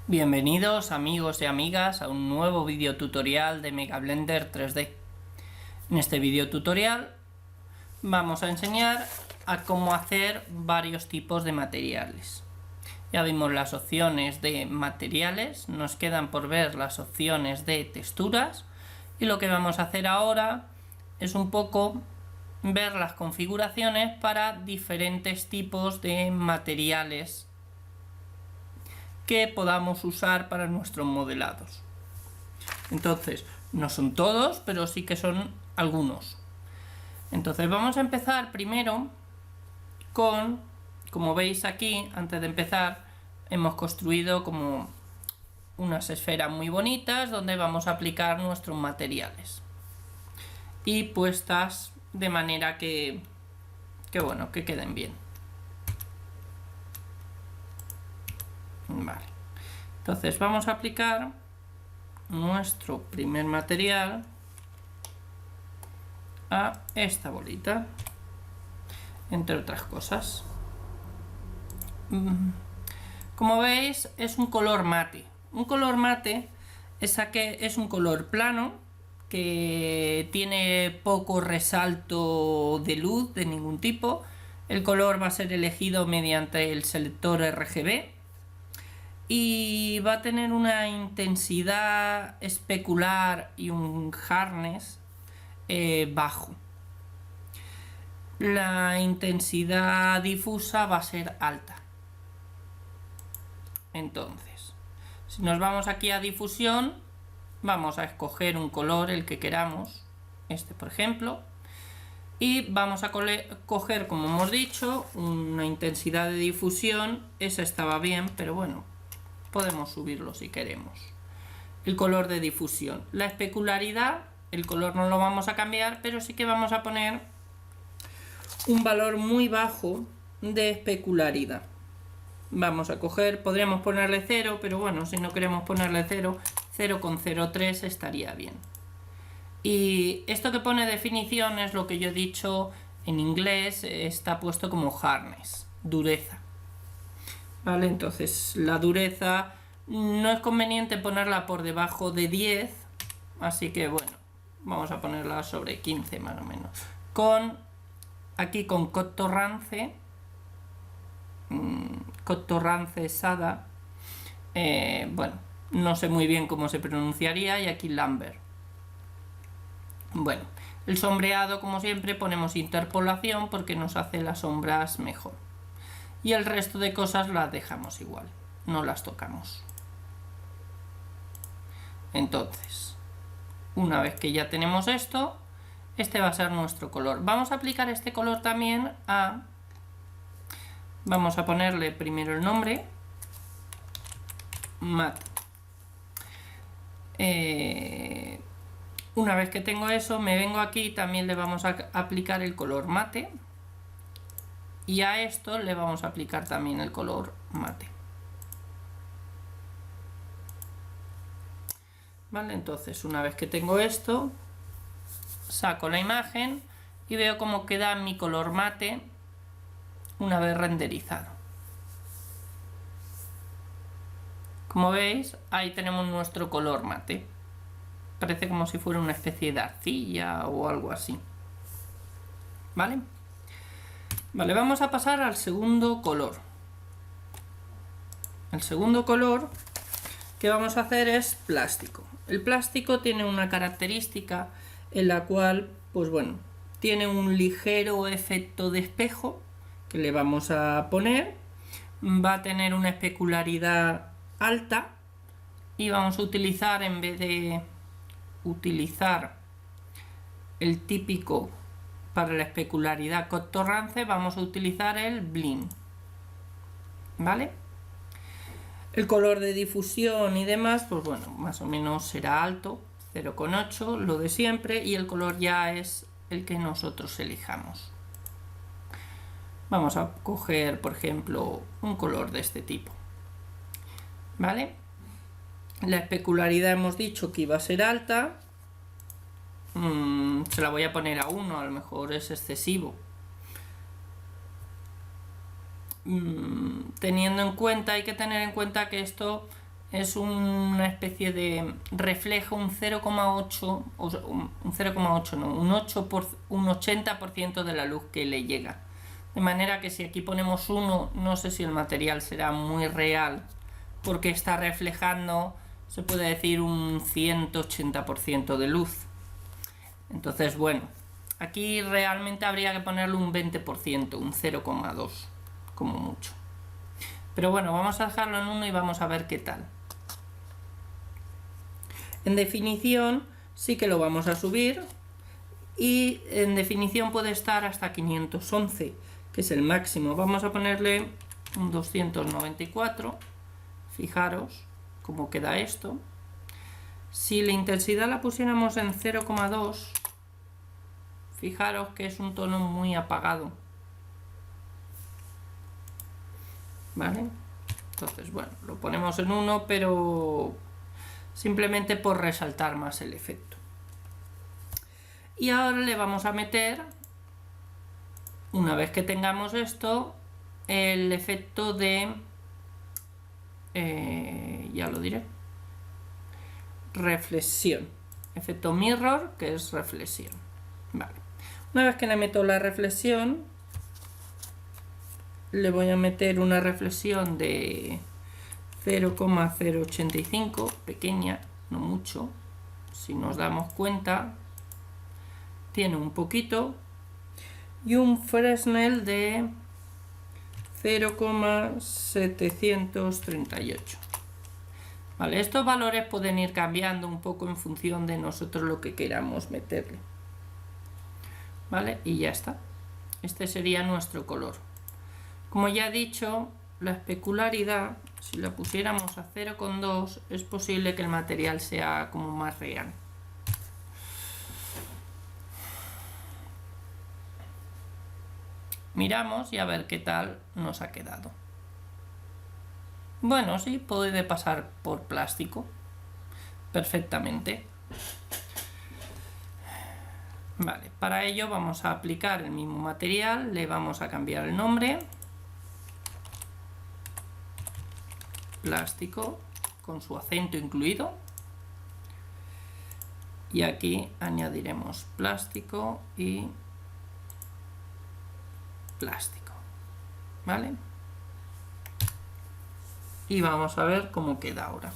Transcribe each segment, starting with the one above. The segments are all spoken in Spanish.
Bienvenidos amigos y amigas a un nuevo video tutorial de Mega Blender 3D. En este video tutorial vamos a enseñar a cómo hacer varios tipos de materiales. Ya vimos las opciones de materiales, nos quedan por ver las opciones de texturas y lo que vamos a hacer ahora es un poco ver las configuraciones para diferentes tipos de materiales que podamos usar para nuestros modelados. Entonces, no son todos, pero sí que son algunos. Entonces vamos a empezar primero con, como veis aquí, antes de empezar, hemos construido como unas esferas muy bonitas donde vamos a aplicar nuestros materiales. Y puestas de manera que queden bien. Vale, entonces vamos a aplicar nuestro primer material a esta bolita, entre otras cosas. Como veis, es un color mate. Un color mate es un color plano que tiene poco resalto de luz de ningún tipo. El color va a ser elegido mediante el selector RGB. Y va a tener una intensidad especular y un hardness bajo. La intensidad difusa va a ser alta. Entonces, si nos vamos aquí a difusión, vamos a escoger un color, el que queramos, este por ejemplo, y vamos a coger, como hemos dicho, una intensidad de difusión. Esa estaba bien, pero bueno, podemos subirlo si queremos. El color de difusión, la especularidad, el color no lo vamos a cambiar, pero sí que vamos a poner un valor muy bajo de especularidad. Vamos a coger, podríamos ponerle 0, pero bueno, si no queremos ponerle 0, 0,03 estaría bien. Y esto que pone definición es lo que yo he dicho en inglés, está puesto como hardness, dureza. Vale, entonces la dureza no es conveniente ponerla por debajo de 10, así que bueno, vamos a ponerla sobre 15 más o menos. Aquí con Cottorrance Sada, bueno, no sé muy bien cómo se pronunciaría, y aquí Lambert. Bueno, el sombreado, como siempre, ponemos interpolación porque nos hace las sombras mejor. Y el resto de cosas las dejamos igual, no las tocamos. Entonces, una vez que ya tenemos esto, este va a ser nuestro color. Vamos a aplicar este color también a... Vamos a ponerle primero el nombre, Matte. Una vez que tengo eso, me vengo aquí y también le vamos a aplicar el color mate. Y a esto le vamos a aplicar también el color mate. Vale, entonces una vez que tengo esto, saco la imagen y veo cómo queda mi color mate una vez renderizado. Como veis, ahí tenemos nuestro color mate. Parece como si fuera una especie de arcilla o algo así. ¿Vale? Vale, vamos a pasar al segundo color. El segundo color que vamos a hacer es plástico. El plástico tiene una característica en la cual, pues bueno, tiene un ligero efecto de espejo que le vamos a poner. Va a tener una especularidad alta y vamos a utilizar, en vez de utilizar el típico para la especularidad Cottorrance, vamos a utilizar el Blinn. ¿Vale? El color de difusión y demás, pues bueno, más o menos será alto, 0,8, lo de siempre, y el color ya es el que nosotros elijamos. Vamos a coger, por ejemplo, un color de este tipo. ¿Vale? La especularidad hemos dicho que iba a ser alta. Se la voy a poner a 1, a lo mejor es excesivo. Teniendo en cuenta, hay que tener en cuenta que esto es una especie de reflejo un 0,8, un 0,8 no, un 80% de la luz que le llega. De manera que si aquí ponemos 1, no sé si el material será muy real, porque está reflejando, se puede decir, un 180% de luz. Entonces, bueno, aquí realmente habría que ponerle un 20%, un 0,2 como mucho. Pero bueno, vamos a dejarlo en 1 y vamos a ver qué tal. En definición sí que lo vamos a subir, y en definición puede estar hasta 511, que es el máximo. Vamos a ponerle un 294. Fijaros cómo queda esto. Si la intensidad la pusiéramos en 0,2, fijaros que es un tono muy apagado, ¿vale? Entonces, bueno, lo ponemos en 1, pero simplemente por resaltar más el efecto. Y ahora le vamos a meter, una vez que tengamos esto, el efecto de, ya lo diré, reflexión. Efecto mirror, que es reflexión. Vale. Una vez que le meto la reflexión, le voy a meter una reflexión de 0,085, pequeña, no mucho. Si nos damos cuenta, tiene un poquito, y un Fresnel de 0,738. Vale, estos valores pueden ir cambiando un poco en función de nosotros lo que queramos meterle. Vale, y ya está. Este sería nuestro color. Como ya he dicho, la especularidad, si la pusiéramos a 0,2, es posible que el material sea como más real. Miramos y a ver qué tal nos ha quedado. Bueno, sí, puede pasar por plástico perfectamente. Vale, para ello vamos a aplicar el mismo material, le vamos a cambiar el nombre, plástico, con su acento incluido, y aquí añadiremos plástico y plástico, ¿vale? Y vamos a ver cómo queda ahora.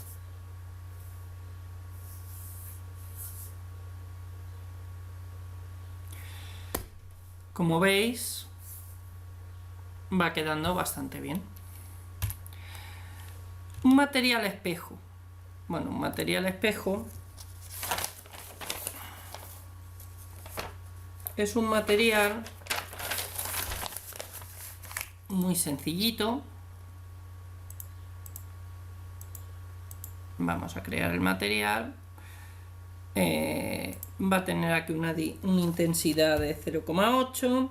Como veis, va quedando bastante bien. Un material espejo. Bueno, un material espejo es un material muy sencillito. Vamos a crear el material. Va a tener aquí una intensidad de 0,8,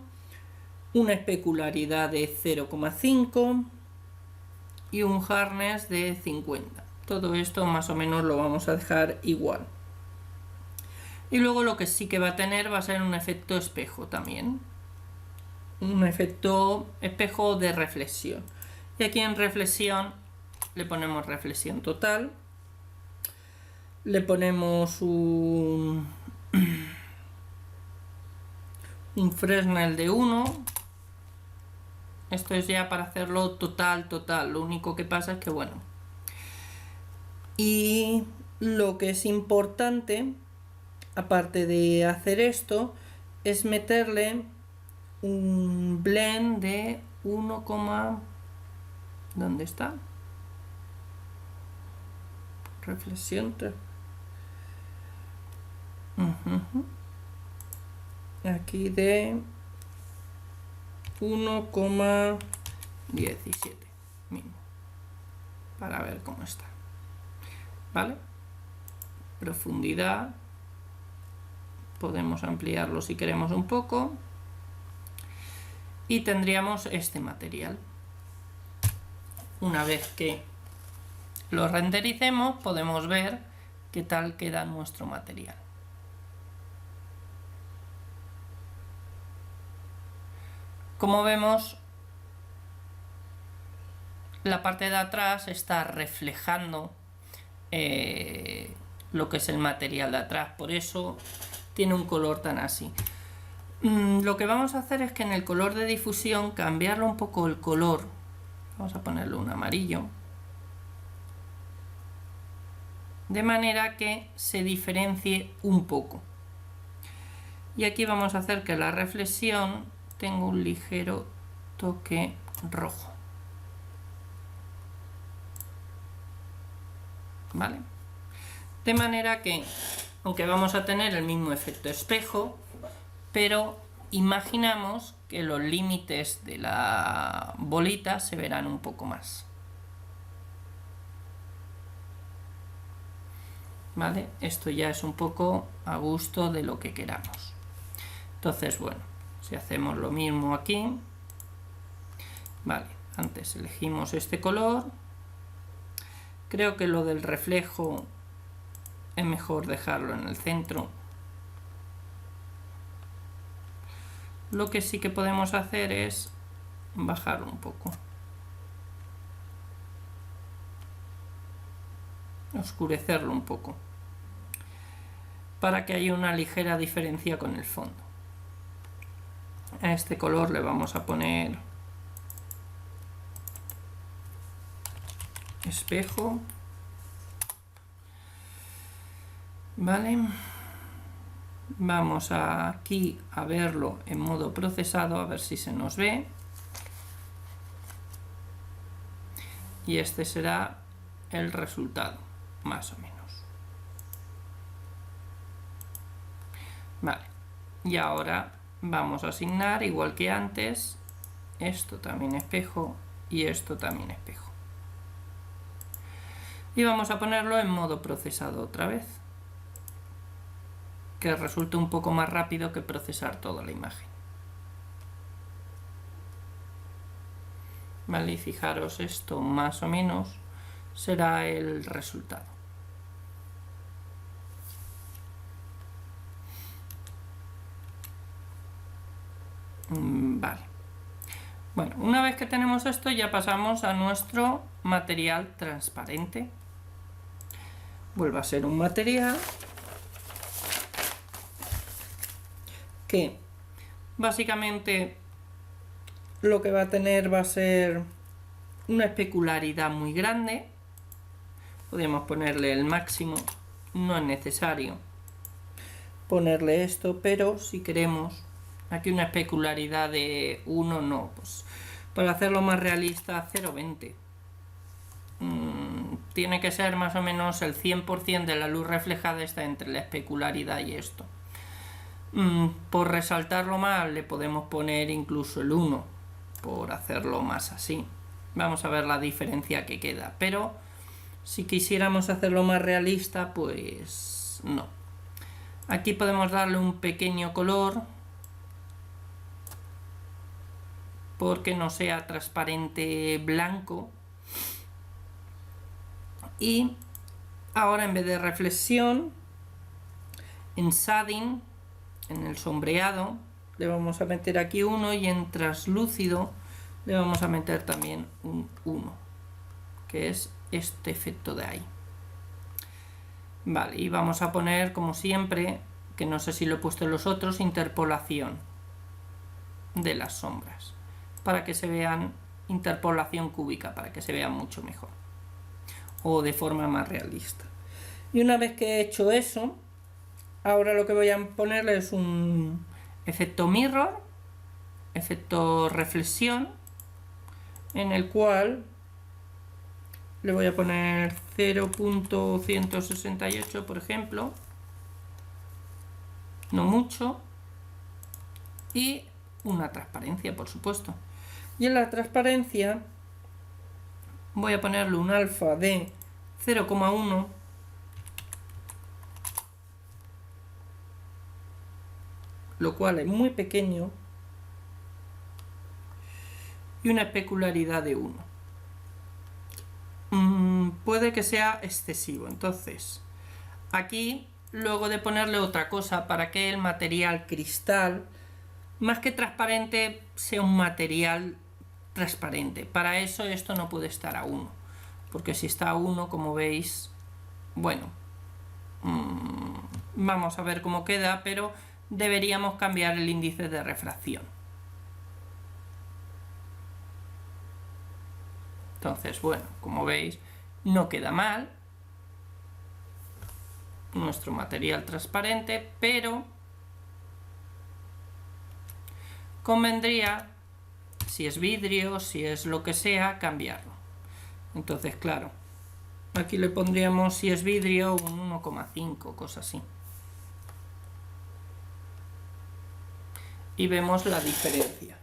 una especularidad de 0,5 y un hardness de 50. Todo esto más o menos lo vamos a dejar igual. Y luego lo que sí que va a tener va a ser un efecto espejo también. Un efecto espejo de reflexión. Y aquí en reflexión le ponemos reflexión total. Le ponemos un Fresnel de 1. Esto es ya para hacerlo total. Lo único que pasa es que, bueno. Y lo que es importante, aparte de hacer esto, es meterle un blend de 1, ¿dónde está? Reflexión. Aquí de 1,17 mismo, para ver cómo está. ¿Vale? Profundidad, podemos ampliarlo si queremos un poco, y tendríamos este material. Una vez que lo rendericemos, podemos ver qué tal queda nuestro material. Como vemos, la parte de atrás está reflejando lo que es el material de atrás, por eso tiene un color tan así. Lo que vamos a hacer es que en el color de difusión cambiarlo un poco el color. Vamos a ponerle un amarillo, de manera que se diferencie un poco. Y aquí vamos a hacer que la reflexión tenga un ligero toque rojo. ¿Vale? De manera que, aunque vamos a tener el mismo efecto espejo, pero imaginamos que los límites de la bolita se verán un poco más. ¿Vale? Esto ya es un poco a gusto de lo que queramos. Entonces, bueno, si hacemos lo mismo aquí, vale, antes elegimos este color. Creo que lo del reflejo es mejor dejarlo en el centro. Lo que sí que podemos hacer es bajarlo un poco, oscurecerlo un poco, para que haya una ligera diferencia con el fondo. A este color le vamos a poner espejo. Vale, vamos aquí a verlo en modo procesado, a ver si se nos ve. Y este será el resultado, más o menos. Vale, y ahora vamos a asignar, igual que antes, esto también espejo y esto también espejo. Y vamos a ponerlo en modo procesado otra vez, que resulta un poco más rápido que procesar toda la imagen. Vale, y fijaros, esto más o menos será el resultado. Vale. Bueno, una vez que tenemos esto ya pasamos a nuestro material transparente. Vuelve a ser un material que básicamente lo que va a tener va a ser una especularidad muy grande. Podemos ponerle el máximo, no es necesario ponerle esto, pero si queremos aquí una especularidad de 1, no, pues para hacerlo más realista 0,20. Tiene que ser más o menos el 100% de la luz reflejada está entre la especularidad y esto. Por resaltarlo más le podemos poner incluso el 1, por hacerlo más así. Vamos a ver la diferencia que queda, pero si quisiéramos hacerlo más realista, pues no. Aquí podemos darle un pequeño color porque no sea transparente blanco. Y ahora en vez de reflexión, en shading, en el sombreado, le vamos a meter aquí 1 y en translúcido le vamos a meter también un 1, que es este efecto de ahí. Vale, y vamos a poner, como siempre, que no sé si lo he puesto en los otros, interpolación de las sombras, para que se vean, interpolación cúbica, para que se vean mucho mejor, o de forma más realista. Y una vez que he hecho eso, ahora lo que voy a ponerle es un efecto mirror, efecto reflexión, en el cual le voy a poner 0.168, por ejemplo, no mucho, y una transparencia, por supuesto. Y en la transparencia voy a ponerle un alfa de 0,1, lo cual es muy pequeño, y una especularidad de 1. Puede que sea excesivo, entonces aquí, luego de ponerle otra cosa para que el material cristal, más que transparente, sea un material transparente. Para eso esto no puede estar a 1, porque si está a 1, como veis, bueno, vamos a ver cómo queda, pero deberíamos cambiar el índice de refracción. Entonces, bueno, como veis, no queda mal nuestro material transparente, pero convendría, si es vidrio, si es lo que sea, cambiarlo. Entonces, claro, aquí le pondríamos, si es vidrio, un 1,5, cosa así. Y vemos la diferencia.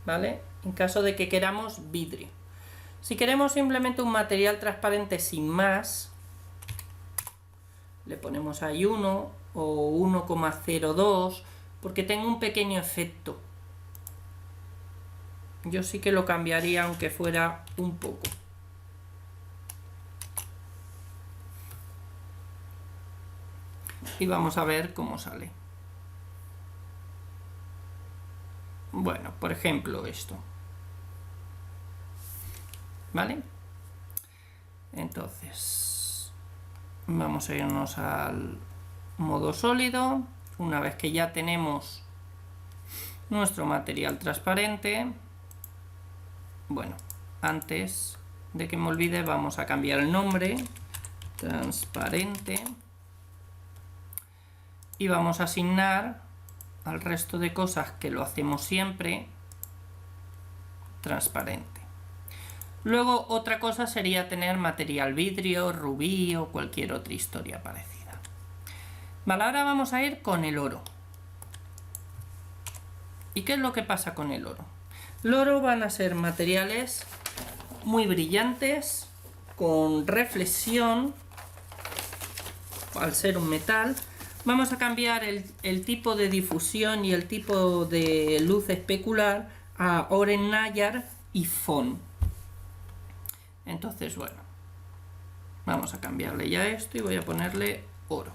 ¿Vale? En caso de que queramos vidrio. Si queremos simplemente un material transparente sin más, le ponemos ahí 1 o 1,02, porque tengo un pequeño efecto. Yo sí que lo cambiaría aunque fuera un poco. Y vamos a ver cómo sale. Bueno, por ejemplo esto. ¿Vale? Entonces, vamos a irnos al modo sólido. Una vez que ya tenemos nuestro material transparente, bueno, antes de que me olvide vamos a cambiar el nombre, transparente, y vamos a asignar al resto de cosas que lo hacemos siempre, transparente. Luego otra cosa sería tener material vidrio, rubí o cualquier otra historia parecida. Vale, ahora vamos a ir con el oro. ¿Y qué es lo que pasa con el oro? El oro van a ser materiales muy brillantes, con reflexión, al ser un metal. Vamos a cambiar el tipo de difusión y el tipo de luz especular a Oren Nayar y Fon. Entonces, bueno, vamos a cambiarle ya esto y voy a ponerle oro.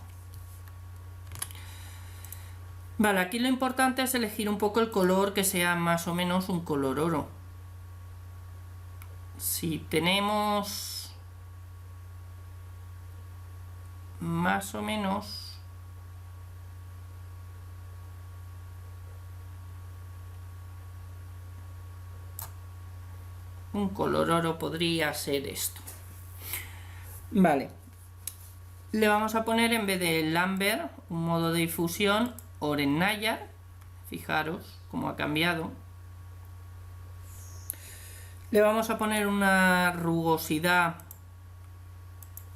Vale, aquí lo importante es elegir un poco el color que sea más o menos un color oro. Si tenemos más o menos un color oro, podría ser esto. Vale, le vamos a poner, en vez de Lambert, un modo de difusión, Oren Nayar. Fijaros cómo ha cambiado. Le vamos a poner una rugosidad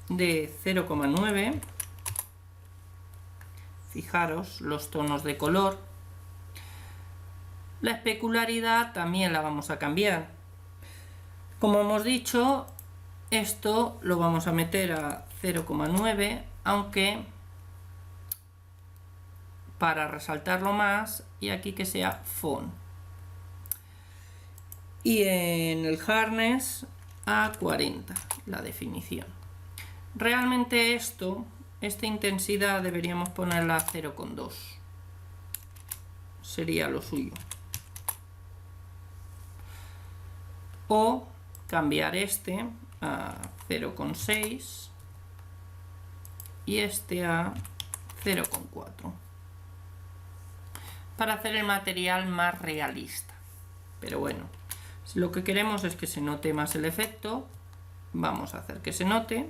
de 0,9. Fijaros los tonos de color. La especularidad también la vamos a cambiar. Como hemos dicho, esto lo vamos a meter a 0,9, aunque para resaltarlo más, y aquí que sea Fon. Y en el harness a 40 la definición. Realmente esta intensidad deberíamos ponerla a 0,2. Sería lo suyo. O cambiar este a 0,6 y este a 0,4 para hacer el material más realista. Pero bueno, si lo que queremos es que se note más el efecto, vamos a hacer que se note,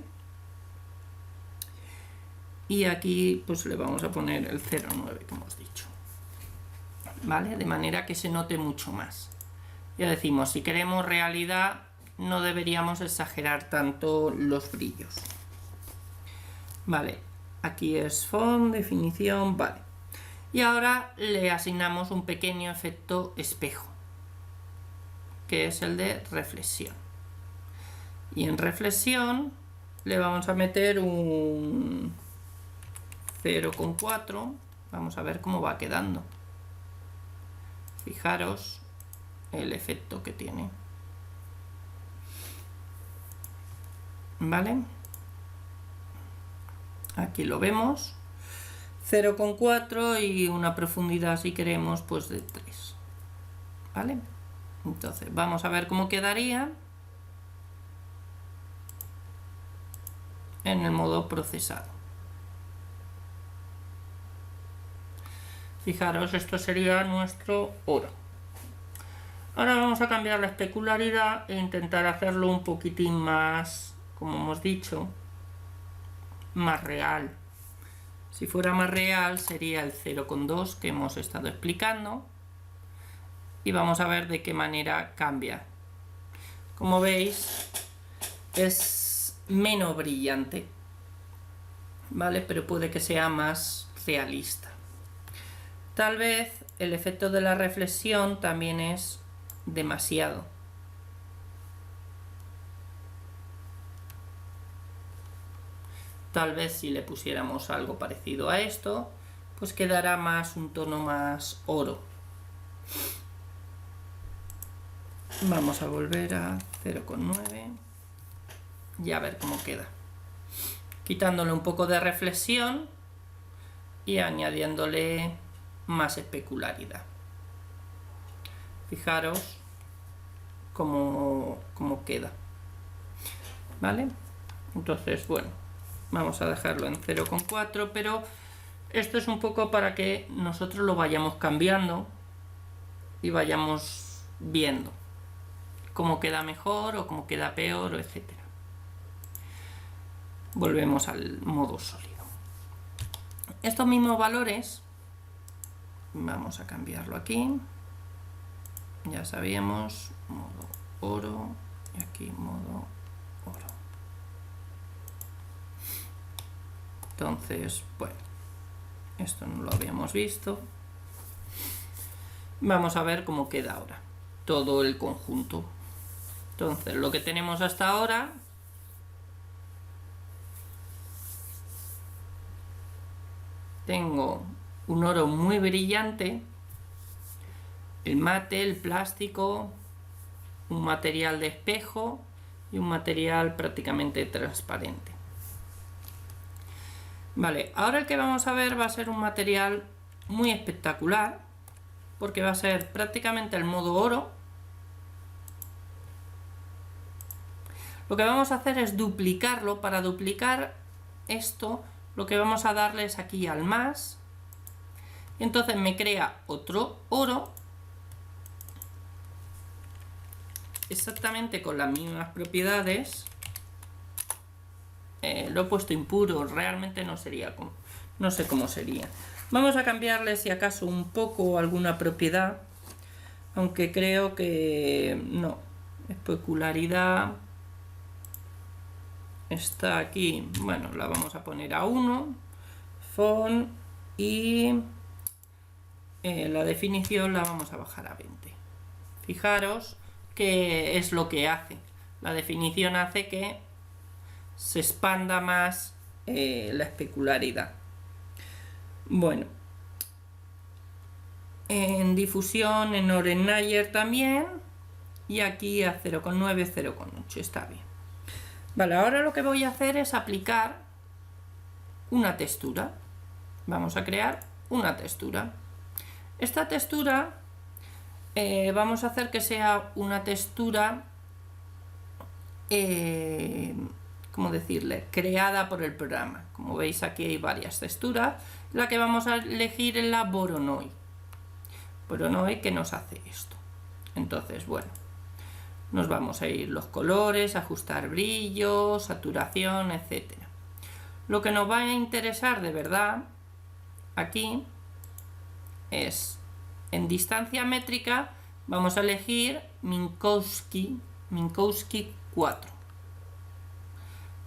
y aquí pues le vamos a poner el 0,9 que hemos dicho, ¿vale? De manera que se note mucho más. Ya decimos, si queremos realidad no deberíamos exagerar tanto los brillos. Vale, aquí es font, definición, vale. Y ahora le asignamos un pequeño efecto espejo, que es el de reflexión. Y en reflexión le vamos a meter un 0,4. Vamos a ver cómo va quedando. Fijaros el efecto que tiene. ¿Vale? Aquí lo vemos. 0,4 y una profundidad, si queremos, pues de 3. ¿Vale? Entonces, vamos a ver cómo quedaría. en el modo procesado. Fijaros, esto sería nuestro oro. Ahora vamos a cambiar la especularidad e intentar hacerlo un poquitín más, como hemos dicho, más real. Si fuera más real sería el 0,2 que hemos estado explicando y vamos a ver de qué manera cambia. Como veis es menos brillante, ¿vale? Pero puede que sea más realista. Tal vez el efecto de la reflexión también es demasiado. Tal vez si le pusiéramos algo parecido a esto, pues quedará más un tono más oro. Vamos a volver a 0,9 y a ver cómo queda. Quitándole un poco de reflexión y añadiéndole más especularidad. Fijaros cómo queda. ¿Vale? Entonces, bueno, vamos a dejarlo en 0,4, pero esto es un poco para que nosotros lo vayamos cambiando y vayamos viendo cómo queda mejor o cómo queda peor, etc. Volvemos al modo sólido. Estos mismos valores vamos a cambiarlo aquí. Ya sabíamos, modo oro y aquí modo oro. Entonces, bueno, esto no lo habíamos visto. Vamos a ver cómo queda ahora todo el conjunto. Entonces, lo que tenemos hasta ahora tengo un oro muy brillante, el mate, el plástico, un material de espejo y un material prácticamente transparente. Vale, ahora el que vamos a ver va a ser un material muy espectacular porque va a ser prácticamente el modo oro. Lo que vamos a hacer es duplicarlo. Para duplicar esto, lo que vamos a darle es aquí al más. Entonces me crea otro oro exactamente con las mismas propiedades. Lo he puesto impuro, realmente no sería, no sé cómo sería. Vamos a cambiarle si acaso un poco alguna propiedad, aunque creo que no. Especularidad está aquí, bueno, la vamos a poner a 1, font, y la definición la vamos a bajar a 20. Fijaros que es lo que hace. La definición hace que se expanda más la especularidad. Bueno, en difusión, en Oren-Nayar también, y aquí a 0,9, 0,8, está bien. Vale, ahora lo que voy a hacer es aplicar una textura. Vamos a crear una textura. Esta textura vamos a hacer que sea una textura, ¿cómo decirle?, creada por el programa. Como veis, aquí hay varias texturas. La que vamos a elegir es la Voronoi. Voronoi, que nos hace esto. Entonces, bueno, nos vamos a ir los colores, ajustar brillo, saturación, etc. Lo que nos va a interesar de verdad aquí es, en distancia métrica, vamos a elegir Minkowski 4.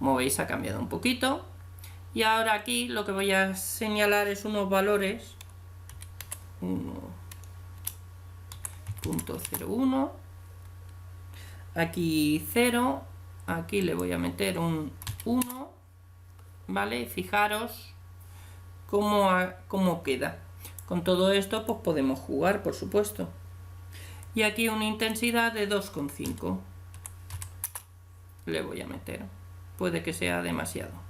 Como veis, ha cambiado un poquito. Y ahora aquí lo que voy a señalar es unos valores. 1.01. Aquí 0. Aquí le voy a meter un 1. ¿Vale? Fijaros cómo queda. Con todo esto pues podemos jugar, por supuesto. Y aquí una intensidad de 2,5. Le voy a meter. Puede que sea demasiado.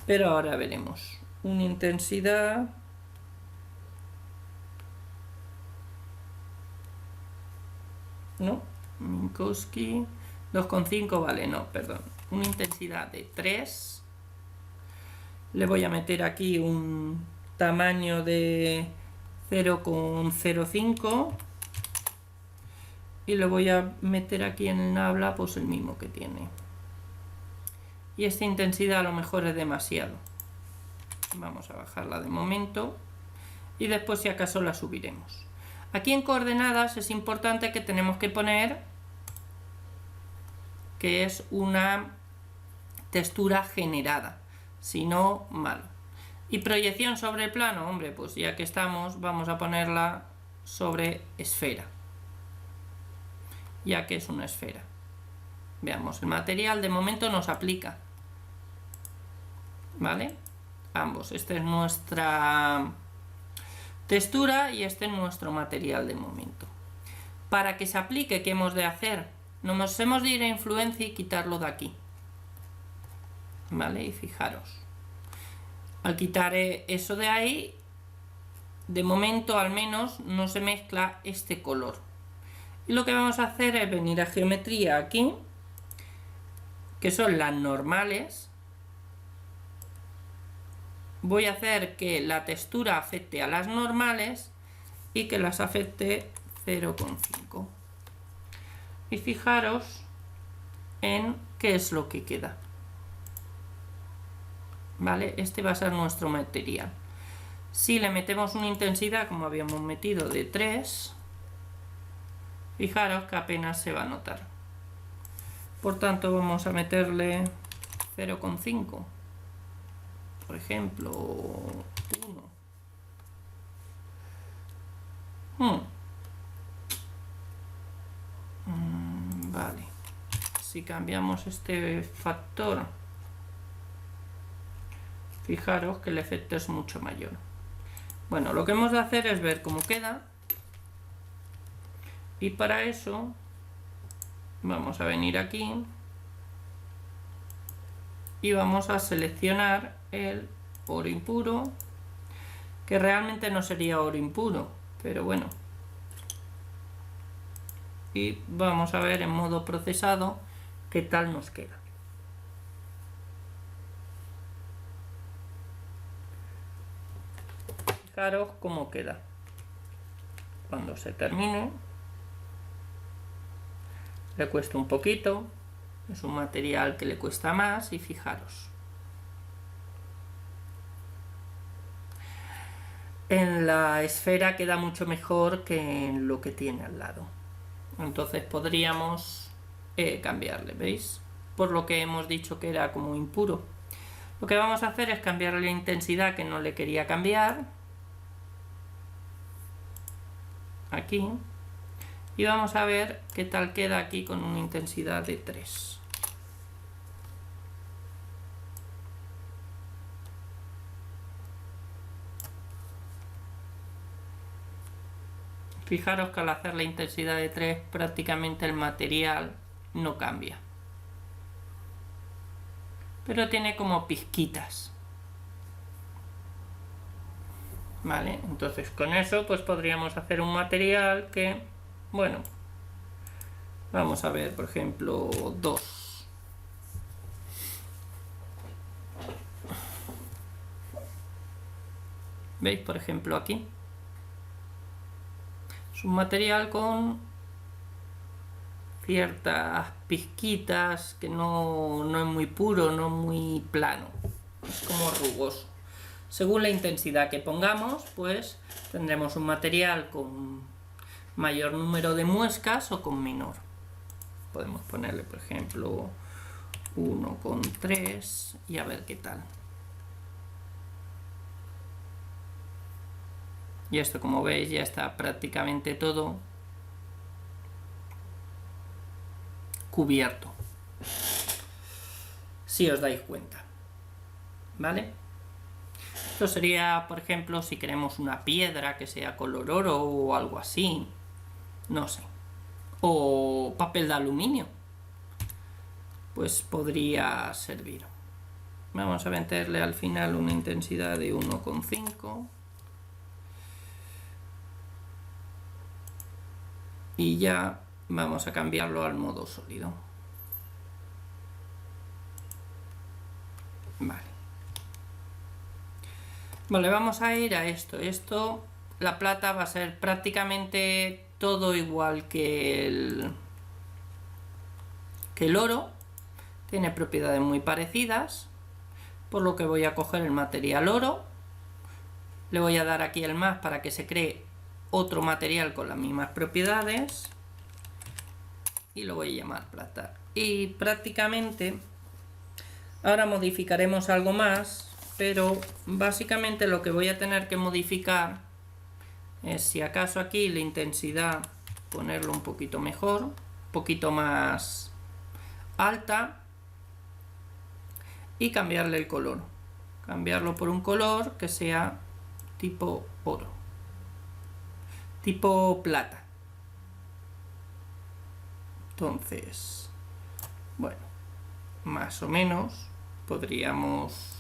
Pero ahora veremos. Una intensidad... ¿no? Minkowski 2,5 vale, no, perdón. Una intensidad de 3. Le voy a meter aquí un tamaño de 0,05 y le voy a meter aquí en el nabla pues el mismo que tiene. Y esta intensidad a lo mejor es demasiado. Vamos a bajarla de momento y después si acaso la subiremos. Aquí en coordenadas es importante que tenemos que poner que es una textura generada, si no, malo. Y proyección sobre el plano, hombre, pues ya que estamos, vamos a ponerla sobre esfera, ya que es una esfera. Veamos, el material de momento nos aplica, ¿vale? Ambos, esta es nuestra textura y este es nuestro material de momento. Para que se aplique, ¿qué hemos de hacer? Nos hemos de ir a influencia y quitarlo de aquí, ¿vale? Y fijaros, al quitar eso de ahí, de momento al menos no se mezcla este color. Y lo que vamos a hacer es venir a geometría aquí, que son las normales. Voy a hacer que la textura afecte a las normales y que las afecte 0,5. Y fijaros en qué es lo que queda. ¿Vale? Este va a ser nuestro material. Si le metemos una intensidad, como habíamos metido, de 3, fijaros que apenas se va a notar. Por tanto, vamos a meterle 0,5. Por ejemplo, 1. Vale. Si cambiamos este factor, fijaros que el efecto es mucho mayor. Bueno, lo que hemos de hacer es ver cómo queda. Y para eso vamos a venir aquí y vamos a seleccionar el oro impuro, que realmente no sería oro impuro, pero bueno. Y vamos a ver en modo procesado qué tal nos queda. Fijaros cómo queda. Cuando se termine, le cuesta un poquito, es un material que le cuesta más y fijaros. En la esfera queda mucho mejor que en lo que tiene al lado. Entonces podríamos cambiarle, ¿veis? Por lo que hemos dicho que era como impuro. Lo que vamos a hacer es cambiarle la intensidad que no le quería cambiar. Aquí. Y vamos a ver qué tal queda aquí con una intensidad de 3. Fijaros que al hacer la intensidad de 3 prácticamente el material no cambia, pero tiene como pizquitas. Vale, entonces con eso pues podríamos hacer un material que, bueno, vamos a ver, por ejemplo, 2. ¿Veis? Por ejemplo aquí. Es un material con ciertas pizquitas, que no es muy puro, no muy plano. Es como rugoso. Según la intensidad que pongamos, pues tendremos un material con mayor número de muescas o con menor. Podemos ponerle, por ejemplo, 1,3 y a ver qué tal. Y esto, como veis, ya está prácticamente todo cubierto, si os dais cuenta, ¿vale? Esto sería, por ejemplo, si queremos una piedra que sea color oro o algo así, no sé, o papel de aluminio, pues podría servir. Vamos a meterle al final una intensidad de 1,5 y ya vamos a cambiarlo al modo sólido. Vale, vamos a ir a esto. La plata va a ser prácticamente todo igual que el oro. Tiene propiedades muy parecidas, por lo que voy a coger el material oro. Le voy a dar aquí el más para que se cree otro material con las mismas propiedades. Y lo voy a llamar plata. Y prácticamente ahora modificaremos algo más, pero básicamente lo que voy a tener que modificar es, si acaso aquí la intensidad, ponerlo un poquito mejor, un poquito más alta, y cambiarle el color, cambiarlo por un color que sea tipo oro, tipo plata. Entonces, bueno, más o menos podríamos,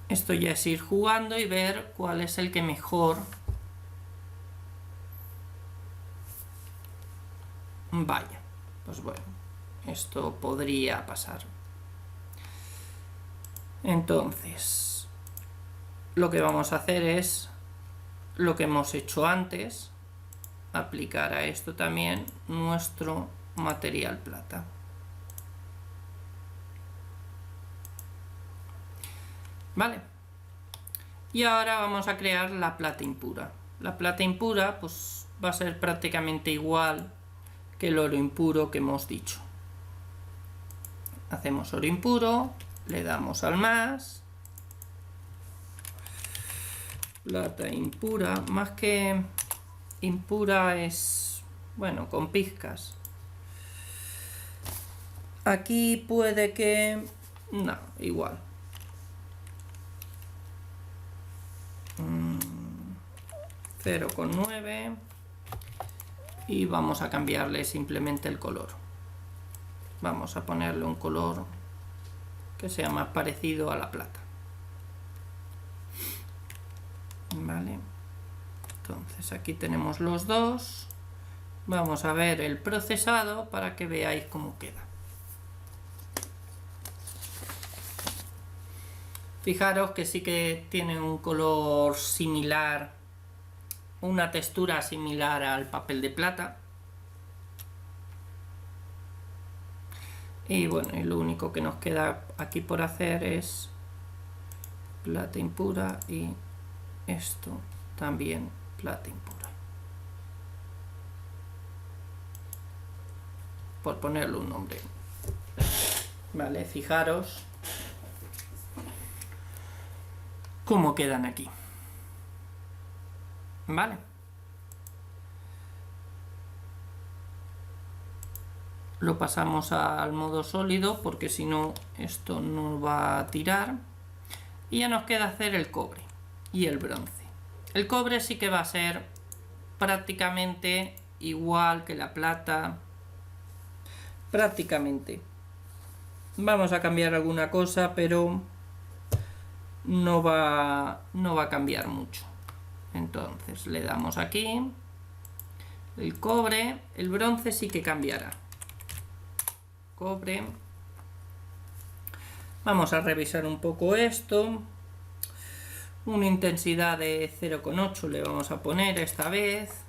esto ya es ir jugando y ver cuál es el que mejor vaya. Pues bueno, esto podría pasar. Entonces, lo que vamos a hacer es lo que hemos hecho antes, aplicar a esto también nuestro material plata. Vale, y ahora vamos a crear la plata impura. La plata impura pues va a ser prácticamente igual que el oro impuro que hemos dicho. Hacemos oro impuro, le damos al más, plata impura, más que impura es, bueno, con pizcas. Aquí puede que, no, igual. 0,9 y vamos a cambiarle simplemente el color. Vamos a ponerle un color que sea más parecido a la plata. Vale, entonces aquí tenemos los dos. Vamos a ver el procesado para que veáis cómo queda. Fijaros que sí que tiene un color similar, una textura similar al papel de plata. Y bueno, y lo único que nos queda aquí por hacer es plata impura y esto también plata impura. Por ponerle un nombre. Vale, fijaros cómo quedan aquí. Vale. Lo pasamos al modo sólido porque si no esto no va a tirar. Y ya nos queda hacer el cobre y el bronce. El cobre sí que va a ser prácticamente igual que la plata. Prácticamente. Vamos a cambiar alguna cosa, pero no va a cambiar mucho. Entonces le damos aquí el cobre, el bronce sí que cambiará. Cobre. Vamos a revisar un poco esto. Una intensidad de 0,8 le vamos a poner esta vez.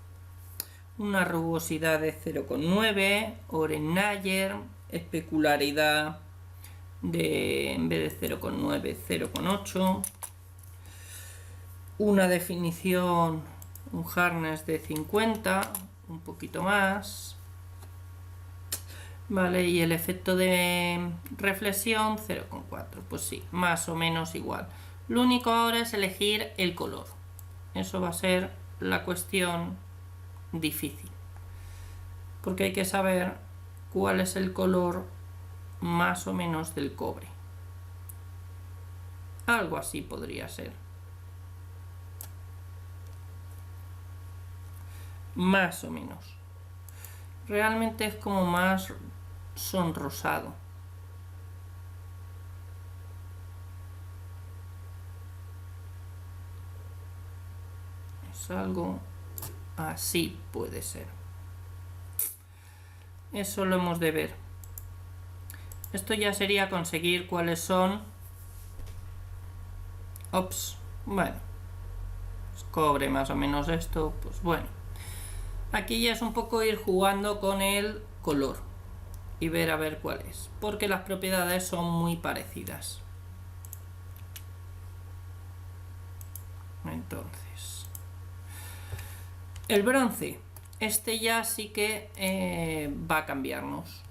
Una rugosidad de 0,9. Oren-Nayar. Especularidad de, en vez de 0,9, 0,8. Una definición, un hardness de 50, un poquito más. Vale, y el efecto de reflexión 0,4, pues sí, más o menos igual. Lo único ahora es elegir el color. Eso va a ser la cuestión difícil. Porque hay que saber cuál es el color más o menos del cobre. Algo así podría ser. Más o menos. Realmente es como más sonrosado. Es algo así, puede ser. Eso lo hemos de ver. Esto ya sería conseguir cuáles son. Ops, bueno, cobre más o menos esto, pues bueno. Aquí ya es un poco ir jugando con el color y ver a ver cuál es, porque las propiedades son muy parecidas. Entonces, el bronce, este ya sí que va a cambiarnos.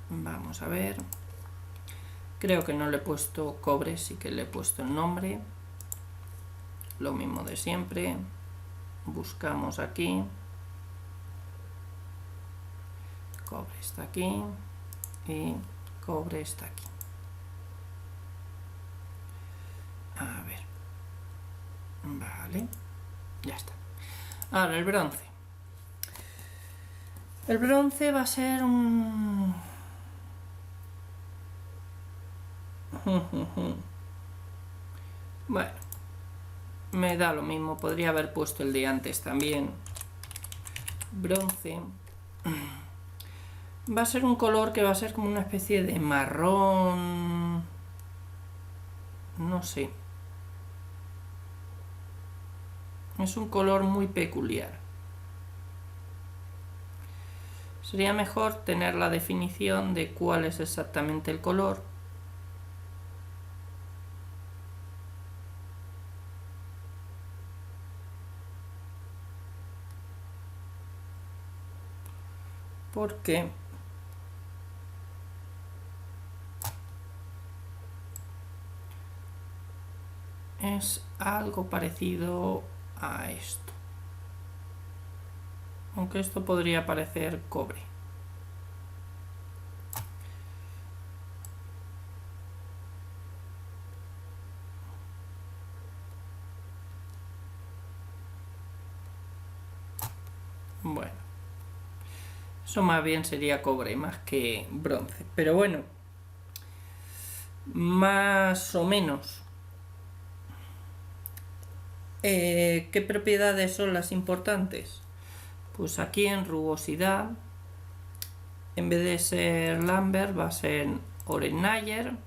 Vamos a ver. Creo que no le he puesto cobre, sí que le he puesto el nombre. Lo mismo de siempre. Buscamos aquí. Cobre está aquí. Y cobre está aquí. A ver. Vale. Ya está. Ahora el bronce. El bronce va a ser un... Bueno, me da lo mismo, podría haber puesto el de antes también. Bronce va a ser un color que va a ser como una especie de marrón, no sé, es un color muy peculiar. Sería mejor tener la definición de cuál es exactamente el color. Porque es algo parecido a esto, aunque esto podría parecer cobre. Bueno, eso más bien sería cobre más que bronce, pero bueno, más o menos. ¿Qué propiedades son las importantes? Pues aquí en rugosidad, en vez de ser Lambert, va a ser Oren-Nayar.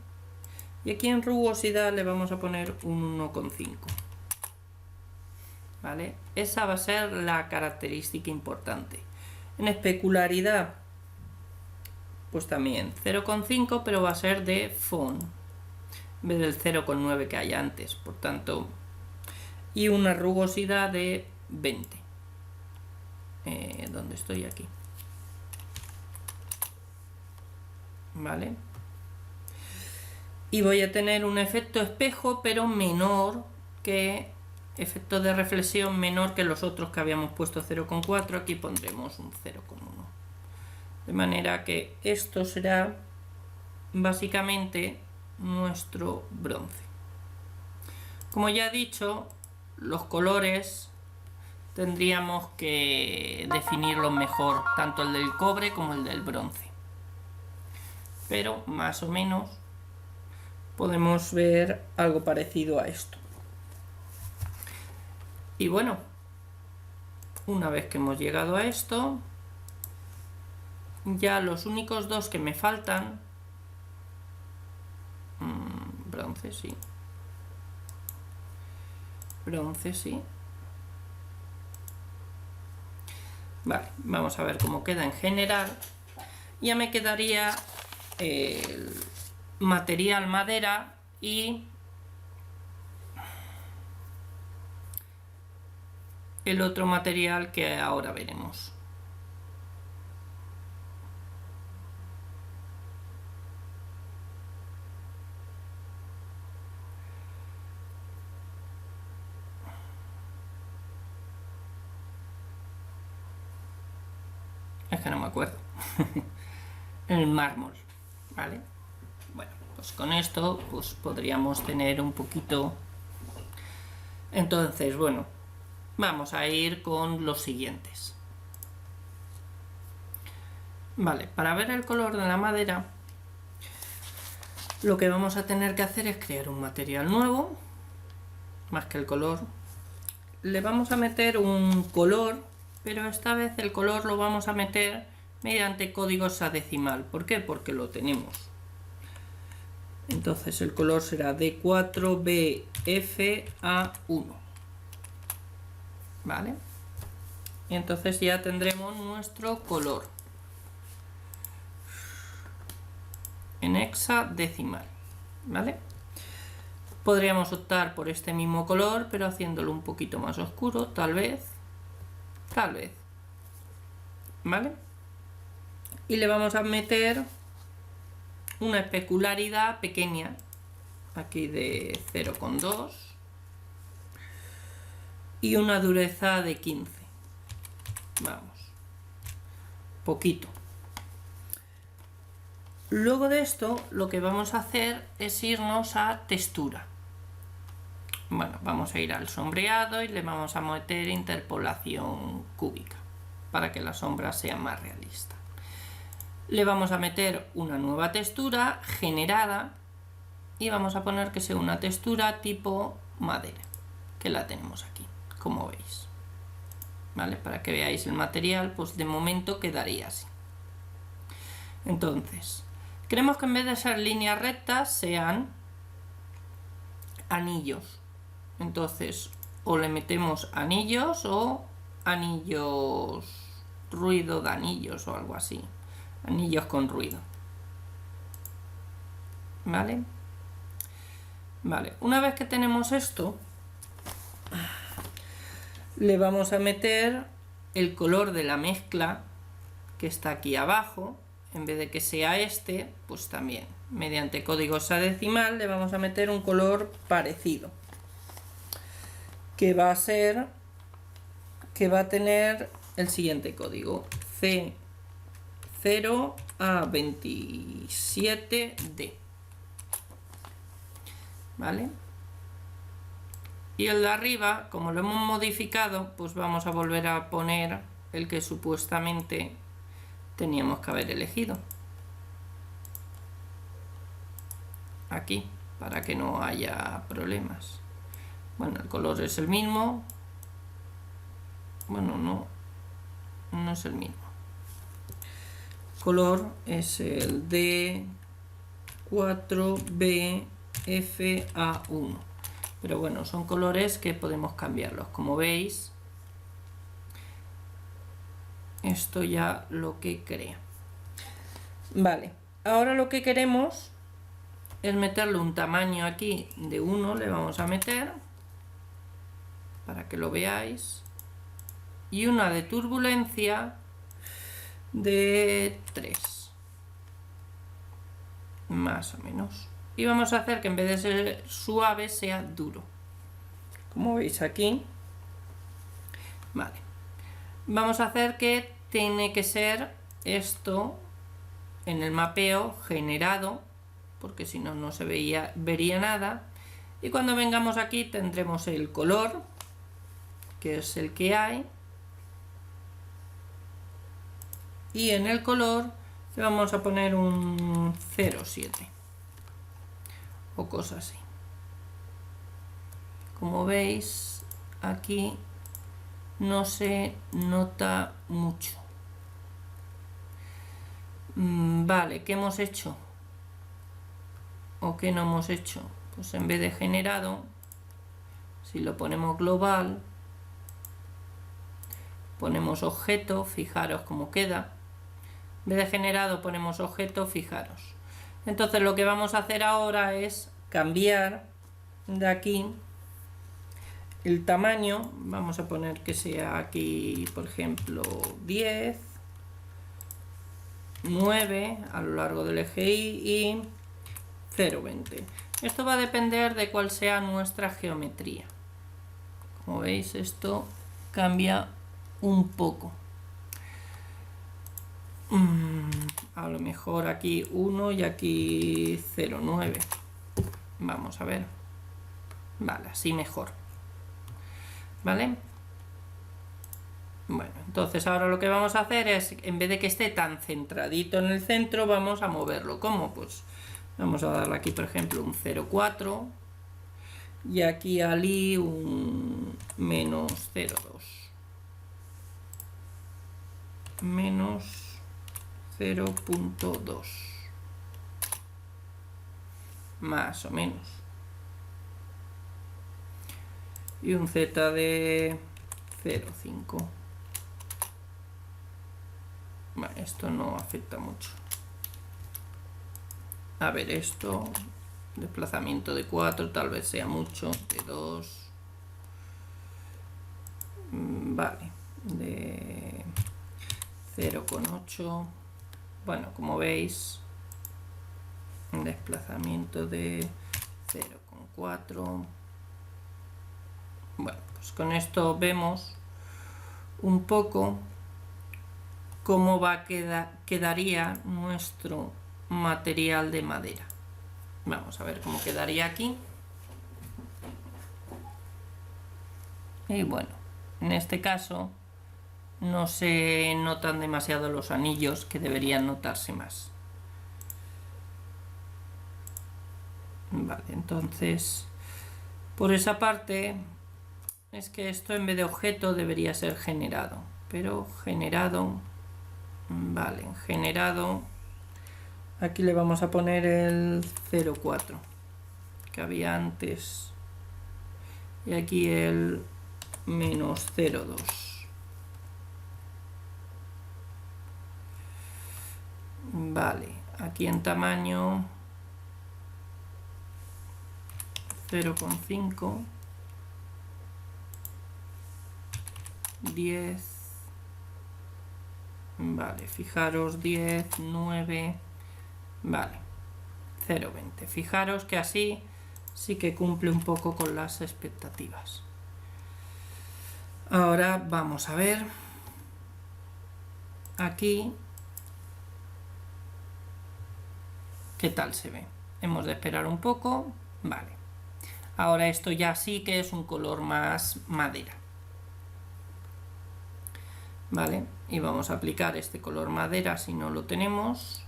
Y aquí en rugosidad le vamos a poner un 1,5. ¿Vale? Esa va a ser la característica importante. En especularidad, pues también 0,5, pero va a ser de Fon, en vez del 0,9 que hay antes. Por tanto, y una rugosidad de 20. ¿Dónde estoy aquí? ¿Vale? Y voy a tener un efecto espejo, pero menor que efecto de reflexión, menor que los otros que habíamos puesto 0,4. Aquí pondremos un 0,1. De manera que esto será básicamente nuestro bronce. Como ya he dicho, los colores tendríamos que definirlos mejor, tanto el del cobre como el del bronce. Pero más o menos podemos ver algo parecido a esto. Y bueno, una vez que hemos llegado a esto, ya los únicos dos que me faltan, bronce sí, bronce sí. Vale, vamos a ver cómo queda en general. Ya me quedaría el material madera y el otro material que ahora veremos. Es que no me acuerdo. El mármol, ¿vale? Bueno, pues con esto pues podríamos tener un poquito. Entonces, bueno, vamos a ir con los siguientes. Vale, para ver el color de la madera, lo que vamos a tener que hacer es crear un material nuevo, más que el color. Le vamos a meter un color, pero esta vez el color lo vamos a meter mediante código hexadecimal. ¿Por qué? Porque lo tenemos. Entonces el color será D4BFA1. ¿Vale? Y entonces ya tendremos nuestro color en hexadecimal. ¿Vale? Podríamos optar por este mismo color, pero haciéndolo un poquito más oscuro, tal vez. ¿Vale? Y le vamos a meter una especularidad pequeña, aquí de 0,2 y una dureza de 15. Vamos, poquito. Luego de esto, lo que vamos a hacer es irnos a textura. Bueno, vamos a ir al sombreado y le vamos a meter interpolación cúbica para que la sombra sea más realista. Le vamos a meter una nueva textura generada y vamos a poner que sea una textura tipo madera, que la tenemos aquí, como veis. ¿Vale? Para que veáis el material, pues de momento quedaría así. Entonces, queremos que en vez de ser líneas rectas sean anillos. Entonces, o le metemos anillos o anillos, ruido de anillos o algo así. Anillos con ruido. ¿Vale? Vale, una vez que tenemos esto, le vamos a meter el color de la mezcla que está aquí abajo. En vez de que sea este, pues también mediante código hexadecimal le vamos a meter un color parecido, que va a ser, que va a tener el siguiente código: C0A27D. ¿Vale? Y el de arriba, como lo hemos modificado, pues vamos a volver a poner el que supuestamente teníamos que haber elegido. Aquí, para que no haya problemas. Bueno, el color es el mismo. Bueno, no es el mismo. El color es el D4BFA1. Pero bueno, son colores que podemos cambiarlos. Como veis, esto ya lo que crea. Vale, ahora lo que queremos es meterle un tamaño aquí de 1, le vamos a meter para que lo veáis, y una de turbulencia de 3, más o menos. Y vamos a hacer que en vez de ser suave sea duro, como veis aquí. Vale, vamos a hacer que tiene que ser esto en el mapeo generado, porque si no, no se vería nada. Y cuando vengamos aquí tendremos el color, que es el que hay, y en el color le vamos a poner un 0,7 o cosas así. Como veis, aquí no se nota mucho. Vale, ¿qué hemos hecho? ¿O qué no hemos hecho? Pues en vez de generado, si lo ponemos global, ponemos objeto, fijaros cómo queda. En vez de generado ponemos objeto, fijaros. Entonces lo que vamos a hacer ahora es cambiar de aquí el tamaño. Vamos a poner que sea aquí, por ejemplo, 10, 9 a lo largo del eje Y y 0,20. Esto va a depender de cuál sea nuestra geometría. Como veis, esto cambia un poco. A lo mejor aquí 1 y aquí 0,9. Vamos a ver. Vale, así mejor. ¿Vale? Bueno, entonces ahora lo que vamos a hacer es, en vez de que esté tan centradito en el centro, vamos a moverlo. ¿Cómo? Pues vamos a darle aquí, por ejemplo, un 0,4 y aquí al I un menos 0,2. Menos 0.2 más o menos, y un z de 0,5. Bueno, esto no afecta mucho. A ver, esto, desplazamiento de 4, tal vez sea mucho, de 2, vale, de 0,8. Bueno, como veis, un desplazamiento de 0,4. Bueno, pues con esto vemos un poco cómo quedaría nuestro material de madera. Vamos a ver cómo quedaría aquí. Y bueno, en este caso no se notan demasiado los anillos, que deberían notarse más. Vale, entonces por esa parte es que esto en vez de objeto debería ser generado, pero generado, vale, en generado aquí le vamos a poner el 0,4 que había antes, y aquí el menos 0,2. Vale, aquí en tamaño 0,5, 10, vale, fijaros 10, 9, vale, 0,20. Fijaros que así sí que cumple un poco con las expectativas. Ahora vamos a ver aquí qué tal se ve. Hemos de esperar un poco, vale. Ahora esto ya sí que es un color más madera. Vale, y vamos a aplicar este color madera si no lo tenemos.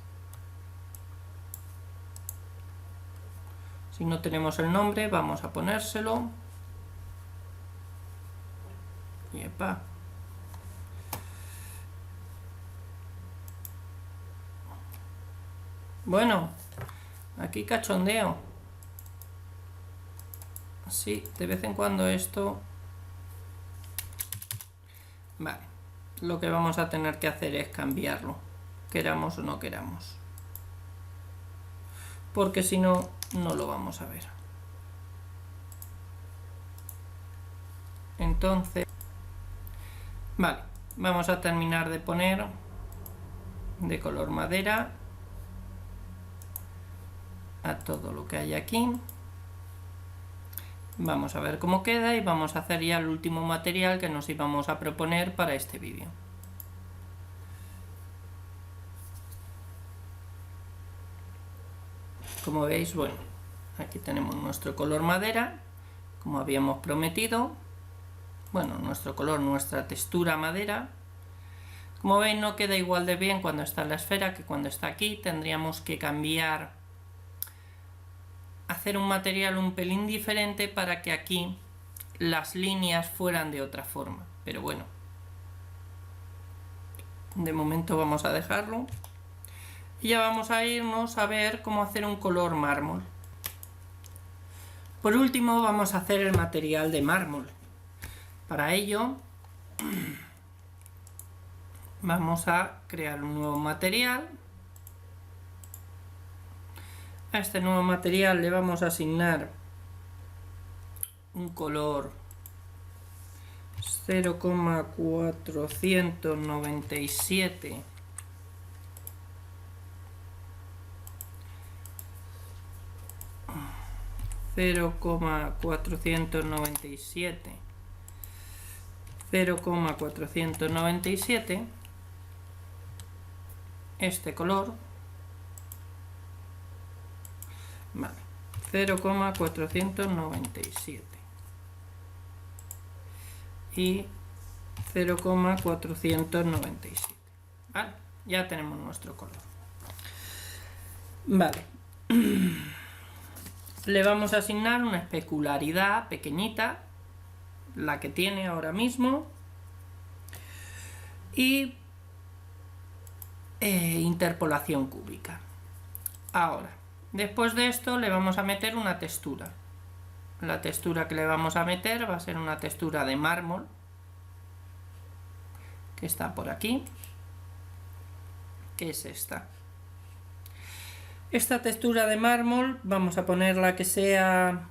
Si no tenemos el nombre, vamos a ponérselo. Yepa. Bueno, aquí cachondeo. Sí, de vez en cuando esto... Vale, lo que vamos a tener que hacer es cambiarlo, queramos o no queramos, porque si no, no lo vamos a ver. Entonces, vale, vamos a terminar de poner de color madera a todo lo que hay aquí. Vamos a ver cómo queda y vamos a hacer ya el último material que nos íbamos a proponer para este vídeo. Como veis, bueno, aquí tenemos nuestro color madera, como habíamos prometido. Bueno, nuestro color, nuestra textura madera. Como veis, no queda igual de bien cuando está en la esfera que cuando está aquí. Tendríamos que cambiar, hacer un material un pelín diferente para que aquí las líneas fueran de otra forma. Pero bueno, de momento vamos a dejarlo. Y ya vamos a irnos a ver cómo hacer un color mármol. Por último vamos a hacer el material de mármol. Para ello vamos a crear un nuevo material. A este nuevo material le vamos a asignar un color 0,497 0,497 este color, vale, 0,497 y 0,497, vale, ya tenemos nuestro color. Vale, le vamos a asignar una especularidad pequeñita, la que tiene ahora mismo, y interpolación cúbica. Ahora, después de esto le vamos a meter una textura. La textura que le vamos a meter va a ser una textura de mármol, que está por aquí, que es esta. Esta textura de mármol vamos a ponerla que sea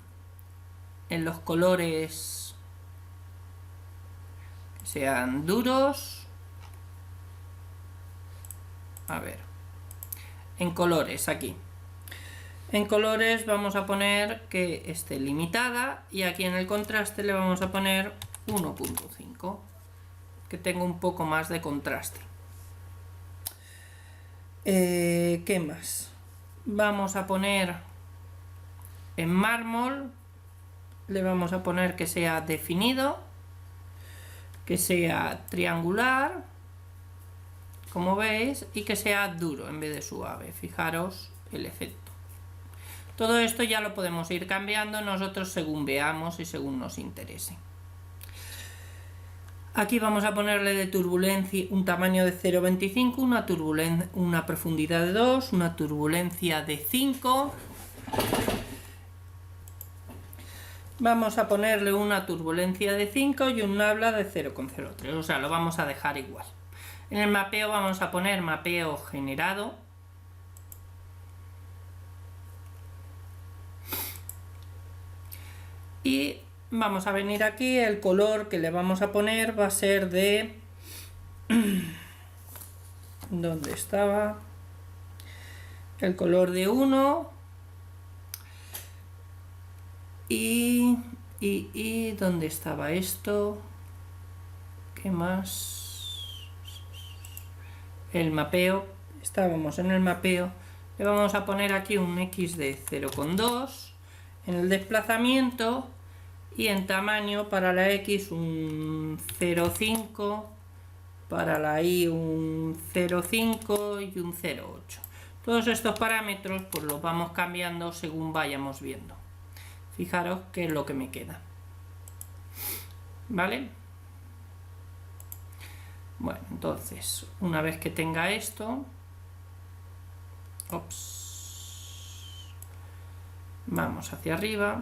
en los colores que sean duros. A ver, en colores aquí. En colores vamos a poner que esté limitada y aquí en el contraste le vamos a poner 1.5, que tenga un poco más de contraste. ¿Qué más? Vamos a poner en mármol, le vamos a poner que sea definido, que sea triangular, como veis, y que sea duro en vez de suave. Fijaros el efecto. Todo esto ya lo podemos ir cambiando nosotros según veamos y según nos interese. Aquí vamos a ponerle de turbulencia un tamaño de 0,25, una profundidad de 2, una turbulencia de 5. Vamos a ponerle una turbulencia de 5 y un nabla de 0,03, o sea, lo vamos a dejar igual. En el mapeo vamos a poner mapeo generado. Y vamos a venir aquí, el color que le vamos a poner va a ser de... ¿Dónde estaba? El color de 1. Y ¿dónde estaba esto? ¿Qué más? El mapeo. Estábamos en el mapeo. Le vamos a poner aquí un X de 0,2. En el desplazamiento y en tamaño para la X un 0,5, para la Y un 0,5 y un 0,8. Todos estos parámetros pues los vamos cambiando según vayamos viendo. Fijaros qué es lo que me queda. ¿Vale? Bueno, entonces, una vez que tenga esto, vamos hacia arriba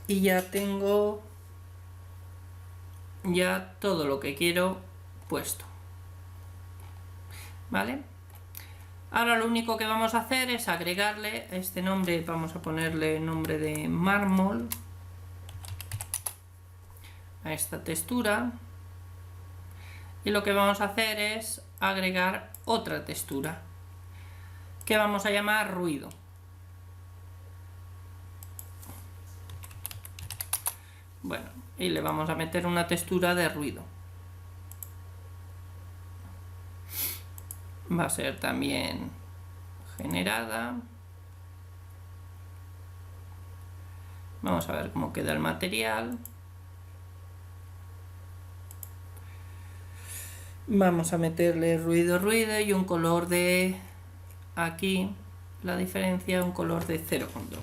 y ya tengo ya todo lo que quiero puesto. ¿Vale? Ahora lo único que vamos a hacer es agregarle este nombre, vamos a ponerle nombre de mármol a esta textura, y lo que vamos a hacer es agregar otra textura que vamos a llamar ruido. Bueno, y le vamos a meter una textura de ruido. Va a ser también generada. Vamos a ver cómo queda el material. Vamos a meterle ruido y un color de... Aquí la diferencia, un color de 0,2.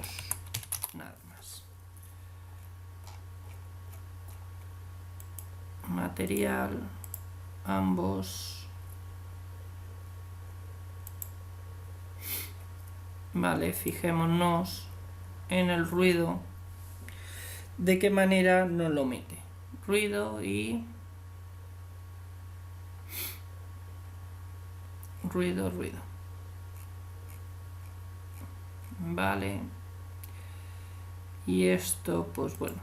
Nada más. Material, ambos. Vale, fijémonos en el ruido, de qué manera nos lo mete. Ruido y... ruido. Vale. Y esto, pues bueno.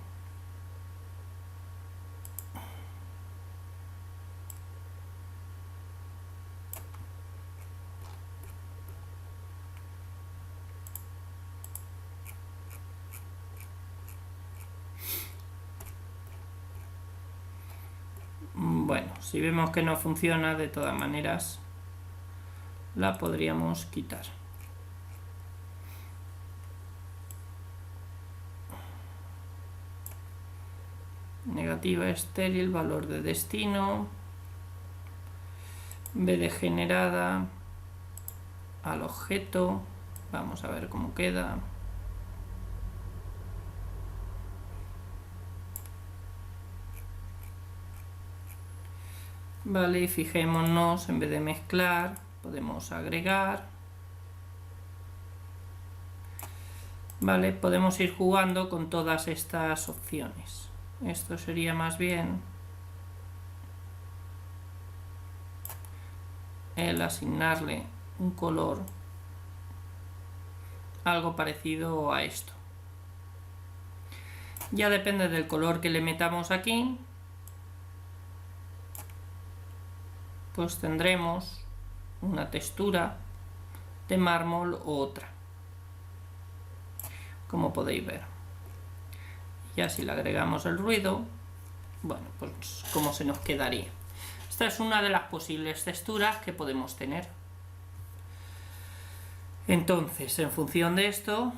Bueno, si vemos que no funciona, de todas maneras la podríamos quitar. Negativa estéril, valor de destino, B de generada al objeto. Vamos a ver cómo queda. Vale, y fijémonos, en vez de mezclar, podemos agregar. Vale, podemos ir jugando con todas estas opciones. Esto sería más bien el asignarle un color algo parecido a esto. Ya depende del color que le metamos aquí, pues tendremos una textura de mármol u otra, como podéis ver. Ya si le agregamos el ruido, bueno, pues como se nos quedaría. Esta es una de las posibles texturas que podemos tener. Entonces, en función de esto,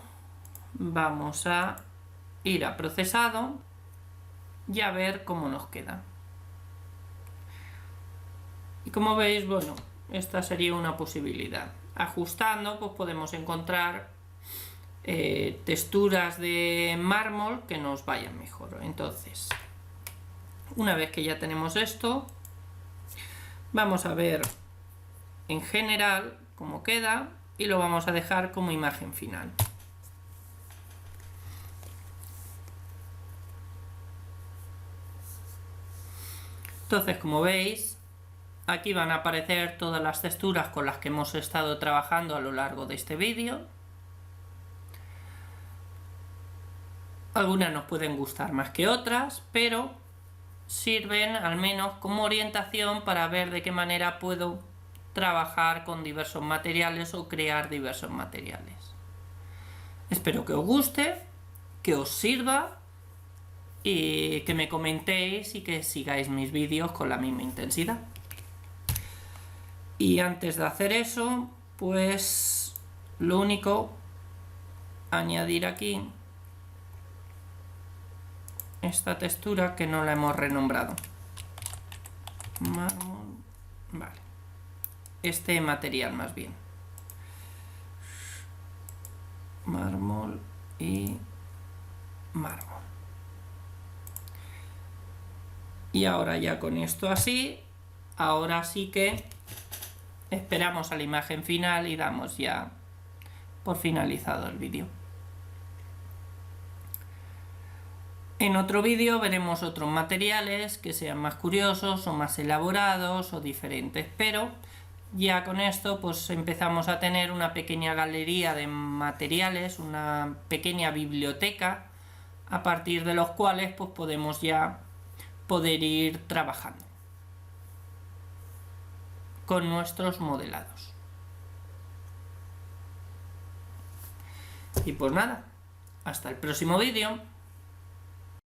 vamos a ir a procesado y a ver cómo nos queda. Y como veis, bueno, esta sería una posibilidad. Ajustando, pues podemos encontrar texturas de mármol que nos vayan mejor. Entonces, una vez que ya tenemos esto, vamos a ver en general cómo queda y lo vamos a dejar como imagen final. Entonces, como veis, aquí van a aparecer todas las texturas con las que hemos estado trabajando a lo largo de este vídeo. Algunas nos pueden gustar más que otras, pero sirven al menos como orientación para ver de qué manera puedo trabajar con diversos materiales o crear diversos materiales. Espero que os guste, que os sirva y que me comentéis y que sigáis mis vídeos con la misma intensidad. Y antes de hacer eso, pues lo único, añadir aquí esta textura que no la hemos renombrado. Mármol, vale. Este material más bien. Mármol y mármol. Y ahora ya con esto así, ahora sí que esperamos a la imagen final y damos ya por finalizado el vídeo. En otro vídeo veremos otros materiales que sean más curiosos o más elaborados o diferentes, pero ya con esto pues empezamos a tener una pequeña galería de materiales, una pequeña biblioteca a partir de los cuales pues podemos ya poder ir trabajando con nuestros modelados. Y pues nada, hasta el próximo vídeo.